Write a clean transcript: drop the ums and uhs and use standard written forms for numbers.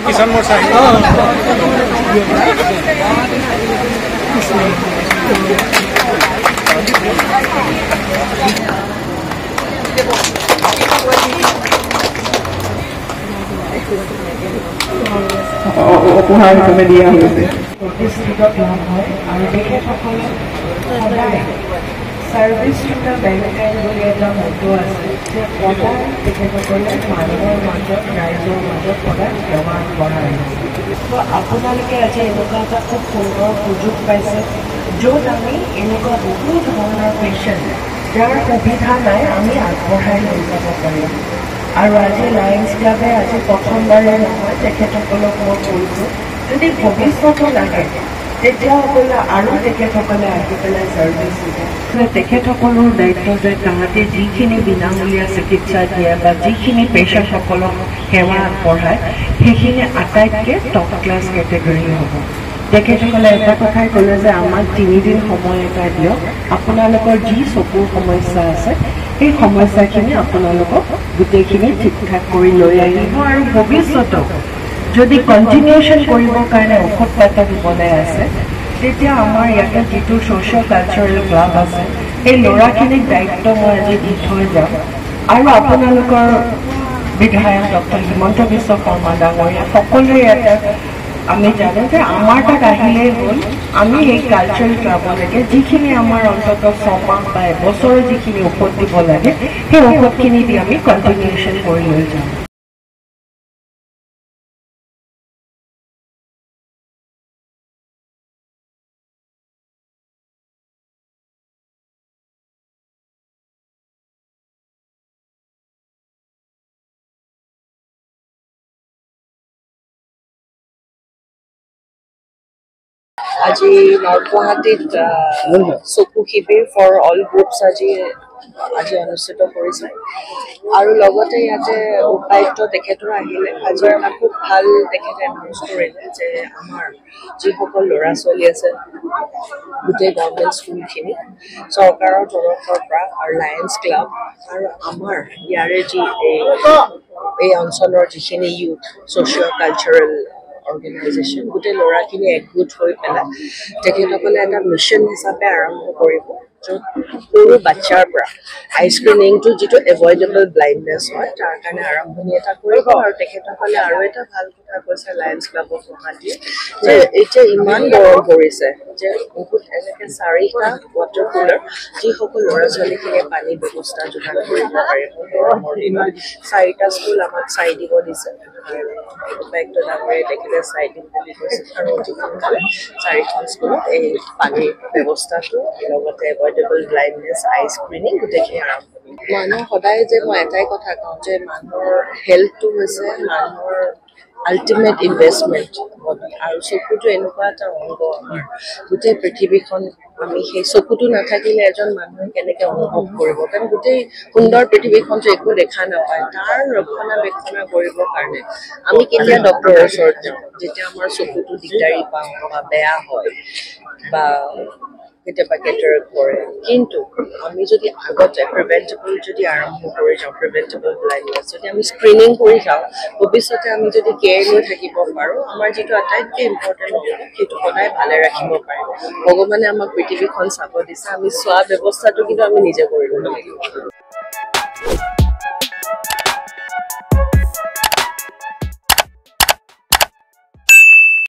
কিষাণ মৰ্চা উপহাৰ হিচাপে দিয়া হৈছে সার্ভিস টু দ্য ম্যানকাইন্ড বলে এটা মতো আছে যে সদায় তেখেতসকলে মানুহৰ মাজত ৰাইজৰ মাজত সদায় সেৱা আগবঢ়াই আছে তো আপোনালোকে আজি এনেকুৱা এটা খুব সুন্দৰ সুযোগ পাইছে য'ত আমি এনেকুৱা বহু ধৰণৰ পেচেণ্ট যাৰ সুবিধা নাই আমি আগবঢ়াই লৈ যাব পাৰিম আৰু আজি লায়ন্স ক্লাবে আজি প্ৰথমবাৰে নহয় তেখেতসকলক মই কৈছোঁ যদি ভৱিষ্যতো লাগে তেতিয়াহ'লে আৰু তেখেতসকলে আহি পেলাই ছাৰ্ভিচ দিব তেখেতসকলৰ দায়িত্ব যে তাহাঁতে যিখিনি বিনামূলীয়া চিকিৎসা দিয়ে বা যিখিনি পেচেণ্টসকলক সেৱা আগবঢ়ায় সেইখিনি আটাইতকৈ টপ ক্লাছ কেটেগৰী হ'ব তেখেতসকলে এটা কথাই ক'লে যে আমাক 3 দিন সময় এটা দিয়ক আপোনালোকৰ যি চকুৰ সমস্যা আছে সেই সমস্যাখিনি আপোনালোকক গোটেইখিনি ঠিক ঠাক কৰি লৈ আহিব আৰু ভৱিষ্যতত যদি কণ্টিনিউশ্যন কৰিবৰ কাৰণে ঔষধ পাতি দিবলৈ আছে তেতিয়া আমাৰ ইয়াতে যিটো ছ'চিয়েল কালচাৰেল ক্লাব আছে সেই ল'ৰাখিনিক দায়িত্ব মই আজি দি থৈ যাম আৰু আপোনালোকৰ বিধায়ক ডক্টৰ হিমন্ত বিশ্ব শৰ্মা ডাঙৰীয়া সকলোৱে ইয়াতে আমি জানো যে আমাৰ তাত আহিলেই হ'ল আমি এই কালচাৰেল ক্লাবলৈকে যিখিনি আমাৰ অন্ততঃ 6 মাহ বা এবছৰৰ যিখিনি ঔষধ দিব লাগে সেই ঔষধখিনি দি আমি কণ্টিনিউশ্যন কৰি লৈ যাম আজি নৰ্থ গুৱাহাটীত চকু শিবিৰ ফৰ অল গ্ৰুপছ আজি অনুষ্ঠিত কৰিছে আৰু লগতে ইয়াতে উপায়ুক্ত তেখেতৰ আহিলে আজি এটা খুব ভাল তেখেতে এনাউন্স কৰিলে যে আমাৰ যিসকল ল'ৰা ছোৱালী আছে গোটেই গভৰ্ণমেণ্ট স্কুলখিনি চৰকাৰৰ তৰফৰ পৰা আৰু লায়ন্স ক্লাব আৰু আমাৰ ইয়াৰে যি এই অঞ্চলৰ যিখিনি ইউথ ছ'চিয়েল কালচাৰেল অৰ্গেনাইজেশ্যন গোটেই ল'ৰাখিনি একগোট হৈ পেলাই তেখেতসকলে এটা মিছন হিচাপে আৰম্ভ কৰিব য'ত সৰু বাচ্চাৰ পৰা আই স্ক্ৰিনিংটো যিটো এভইডেবল ব্লাইণ্ডনেছ হয় তাৰ কাৰণে আৰম্ভণি এটা কৰিব আৰু তেখেতসকলে আৰু এটা ভাল কথা কৈছে লায়ন্স ক্লাব অফ গুৱাহাটীয়ে যে এতিয়া ইমান গৰম পৰিছে যে বহুত এনেকৈ 4টা ৱাটাৰ কুলাৰ যিসকল ল'ৰা ছোৱালীখিনিয়ে পানীৰ ব্যৱস্থা যোগান কৰিব পাৰিব গৰমৰ দিনত 4টা স্কুল আমাক চাই দিব দিছে উপায়ুক্ত ডাঙৰীয়াই তেখেতে চাই দিম বুলি কৈছে আৰু অতি সোনকালে 4খন স্কুলত এই পানীৰ ব্যৱস্থাটো লগতে এভইডেবল ব্লাইণ্ডনেছ আই স্ক্ৰিনিং গোটেইখিনি আৰম্ভ কৰিব মানুহ সদায় যে মই এটাই কথা কওঁ যে মানুহৰ হেল্থটো হৈছে মানুহৰ আল্টিমেট ইনভেষ্টমেণ্ট আৰু চকুটো এনেকুৱা এটা অংগ আমাৰ গোটেই পৃথিৱীখন আমি সেই চকুটো নাথাকিলে এজন মানুহে কেনেকৈ অনুভৱ কৰিব কাৰণ গোটেই সুন্দৰ পৃথিৱীখনটো একো দেখা নাপায় তাৰ ৰক্ষণাবেক্ষণ কৰিবৰ কাৰণে আমি কেতিয়া ডক্টৰৰ ওচৰত যাওঁ যেতিয়া আমাৰ চকুটো দিগদাৰী পাওঁ বা বেয়া হয় বা কেতিয়াবা কেটাৰেক্ট কৰে কিন্তু আমি যদি আগতে প্ৰিভেণ্টেবল যদি আৰম্ভ কৰি যাওঁ প্ৰিভেণ্টেবল ব্লাইণ্ডনেছ যদি আমি স্ক্ৰিনিং কৰি যাওঁ ভৱিষ্যতে আমি যদি কেয়াৰ লৈ থাকিব পাৰোঁ আমাৰ যিটো আটাইতকৈ ইম্পৰ্টেণ্ট হ'ব সেইটো সদায় ভালে ৰাখিব পাৰিম ভগৱানে আমাক পৃথিৱীখন চাব দিছে আমি চোৱা ব্যৱস্থাটো কিন্তু আমি নিজে কৰিব লাগিব